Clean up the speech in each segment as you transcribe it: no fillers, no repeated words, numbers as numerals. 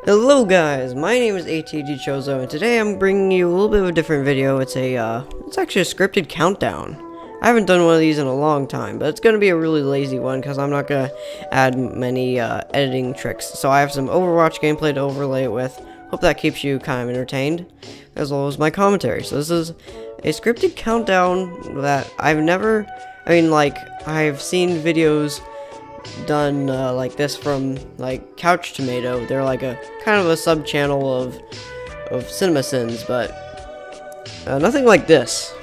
Hello guys, my name is ATG Chozo, and today I'm bringing you a little bit of a different video. It's actually a scripted countdown. I haven't done one of these in a long time, but it's gonna be a really lazy one because I'm not gonna add many editing tricks. So I have some Overwatch gameplay to overlay it with. Hope that keeps you kind of entertained, as well as my commentary. So this is a scripted countdown that I've seen videos done like this from like Couch Tomato. They're like a kind of a sub channel of CinemaSins, but nothing like this.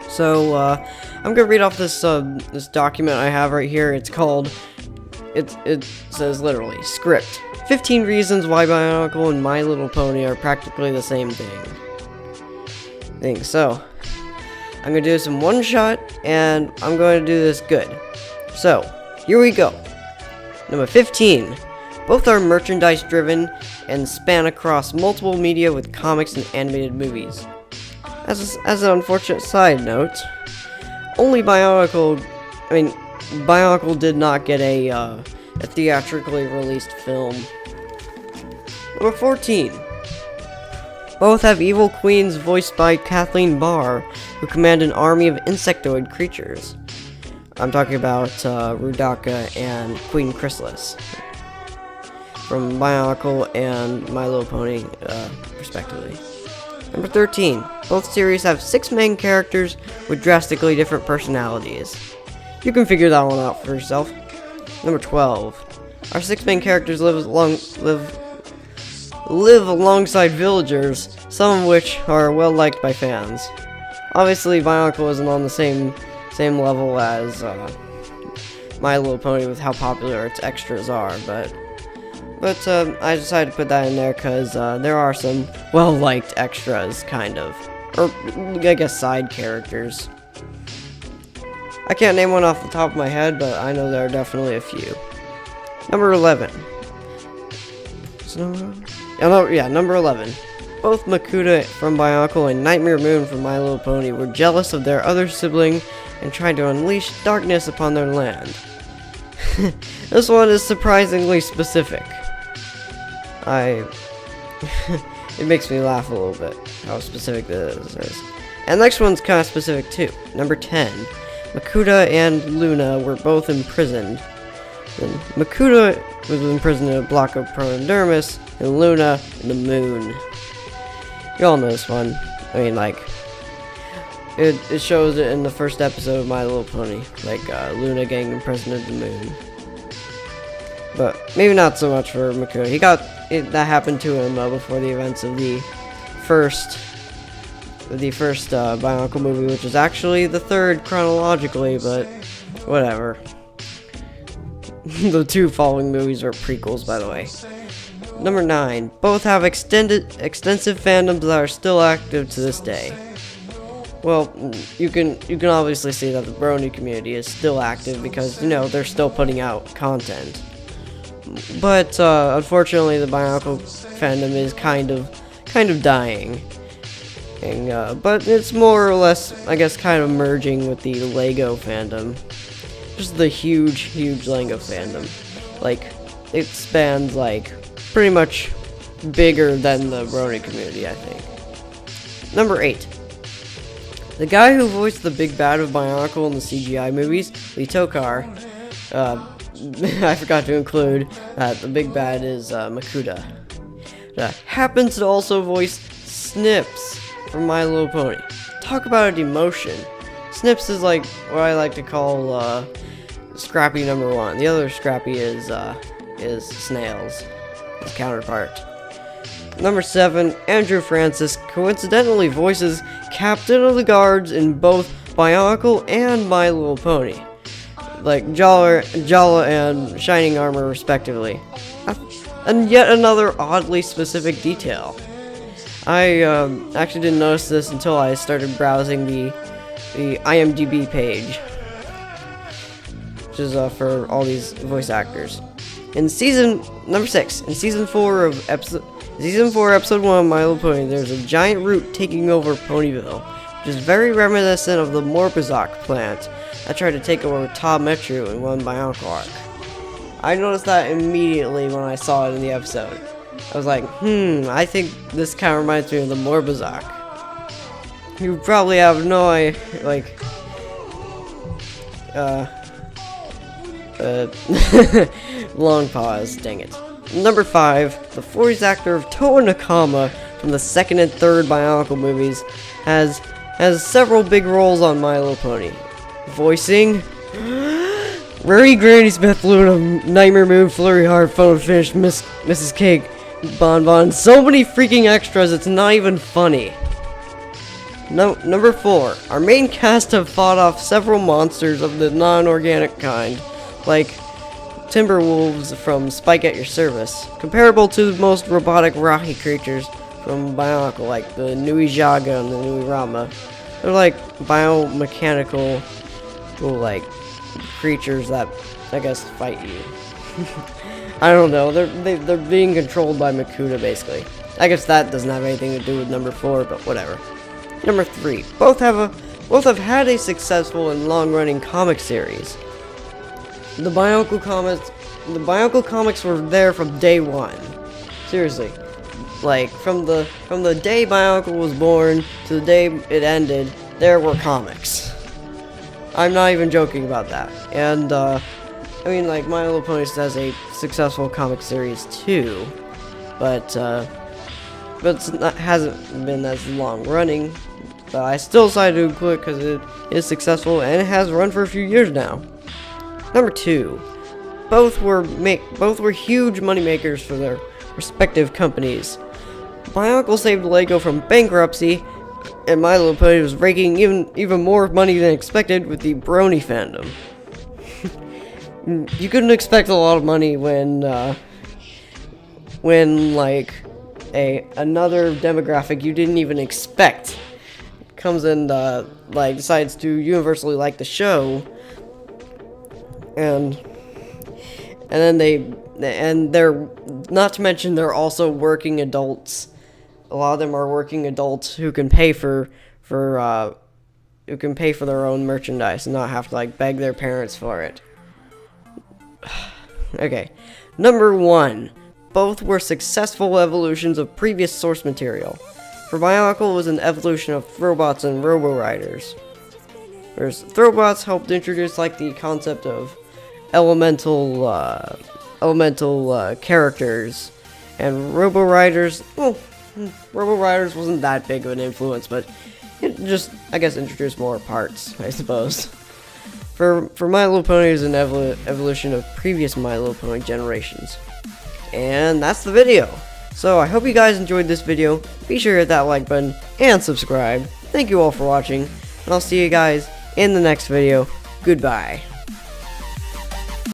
So I'm gonna read off this this document I have right here. It's called, it says literally script 15 reasons why Bionicle and My Little Pony are practically the same thing. So I'm gonna do this in one shot, and I'm going to do this good. So here we go. Number 15. Both are merchandise driven and span across multiple media with comics and animated movies. As an unfortunate side note, only Bionicle did not get a theatrically released film. Number 14. Both have evil queens voiced by Kathleen Barr, who command an army of insectoid creatures. I'm talking about Rudaka and Queen Chrysalis from Bionicle and My Little Pony, respectively. Number 13. Both series have 6 main characters with drastically different personalities. You can figure that one out for yourself. Number 12. Our 6 main characters live alongside villagers, some of which are well liked by fans. Obviously, Bionicle isn't on the same level as My Little Pony with how popular its extras are, but I decided to put that in there because there are some well-liked extras, kind of, or I guess side characters. I can't name one off the top of my head, but I know there are definitely a few. Number 11. Number 11. Both Makuta from Bionicle and Nightmare Moon from My Little Pony were jealous of their other sibling and tried to unleash darkness upon their land. This one is surprisingly specific. It makes me laugh a little bit how specific this is. And the next one's kind of specific too. Number 10. Makuta and Luna were both imprisoned. Then Makuta was imprisoned in a block of Pronodermis, and Luna in the moon. You all know this one. It shows it in the first episode of My Little Pony, Luna getting imprisoned in the moon. But maybe not so much for Makuta. That happened to him before the events of the first Bionicle movie, which is actually the third chronologically, but whatever. The 2 following movies are prequels, by the way. Number 9. Both have extensive fandoms that are still active to this day. Well, you can obviously see that the Brony community is still active because, they're still putting out content. But unfortunately, the Bionicle fandom is kind of dying. But it's more or less, I guess, kind of merging with the Lego fandom. Just the huge Lego fandom. It spans, pretty much bigger than the Brony community, I think. Number 8. The guy who voiced the big bad of Bionicle in the CGI movies, Lee Tokar, I forgot to include that the big bad is Makuta. Happens to also voice Snips from My Little Pony. Talk about a demotion. Snips is what I like to call Scrappy number 1. The other Scrappy is Snails, his counterpart. Number 7. Andrew Francis coincidentally voices Captain of the Guards in both Bionicle and My Little Pony, Jala and Shining Armor respectively. And yet another oddly specific detail. I actually didn't notice this until I started browsing the IMDb page, which is for all these voice actors. Number 6, in season 4 episode 1 of My Little Pony, there's a giant root taking over Ponyville, which is very reminiscent of the Morbizak plant that tried to take over Tom Metru in one Bionicle arc. I noticed that immediately when I saw it in the episode. I was like, I think this kind of reminds me of the Morbazak. You probably have no idea, like, long pause, dang it. Number 5, the voice actor of Toa Nakama from the second and third Bionicle movies has several big roles on My Little Pony. Voicing Rary Granny Smith, Luna, Nightmare Moon, Flurry Heart, Photo Finish, Mrs. Cake, Bon Bon, so many freaking extras, it's not even funny. Number 4, our main cast have fought off several monsters of the non-organic kind, like Timberwolves from Spike at Your Service, comparable to most robotic rocky creatures from Bionicle, like the Nui Jaga and the Nui Rama. They're like biomechanical, like, creatures that, I guess, fight you. I don't know, they're being controlled by Makuta, basically. I guess that doesn't have anything to do with number 4, but whatever. Number 3, both have had a successful and long-running comic series. The Bionicle comics were there from day one. Seriously, like from the day Bionicle was born to the day it ended, there were comics. I'm not even joking about that. And I mean, like, My Little Pony has a successful comic series too, but hasn't been as long running. But I still decided to include it because it is successful and it has run for a few years now. Number 2, both were huge moneymakers for their respective companies. Bionicle saved Lego from bankruptcy, and My Little Pony was raking even more money than expected with the Brony fandom. You couldn't expect a lot of money when like another demographic you didn't even expect comes and like decides to universally like the show, and then they're not to mention they're also working adults. A lot of them are working adults who can pay for their own merchandise and not have to like beg their parents for it. Okay, number 1. Both were successful evolutions of previous source material. For Bionicle, it was an evolution of Throwbots and Robo-Riders. Whereas Throwbots helped introduce like the concept of elemental characters, and Robo-Riders, well, Robo-Riders wasn't that big of an influence, but it just, I guess, introduced more parts, I suppose. For My Little Pony, it was an evolution of previous My Little Pony generations. And that's the video. So I hope you guys enjoyed this video. Be sure to hit that like button and subscribe. Thank you all for watching, and I'll see you guys in the next video. Goodbye.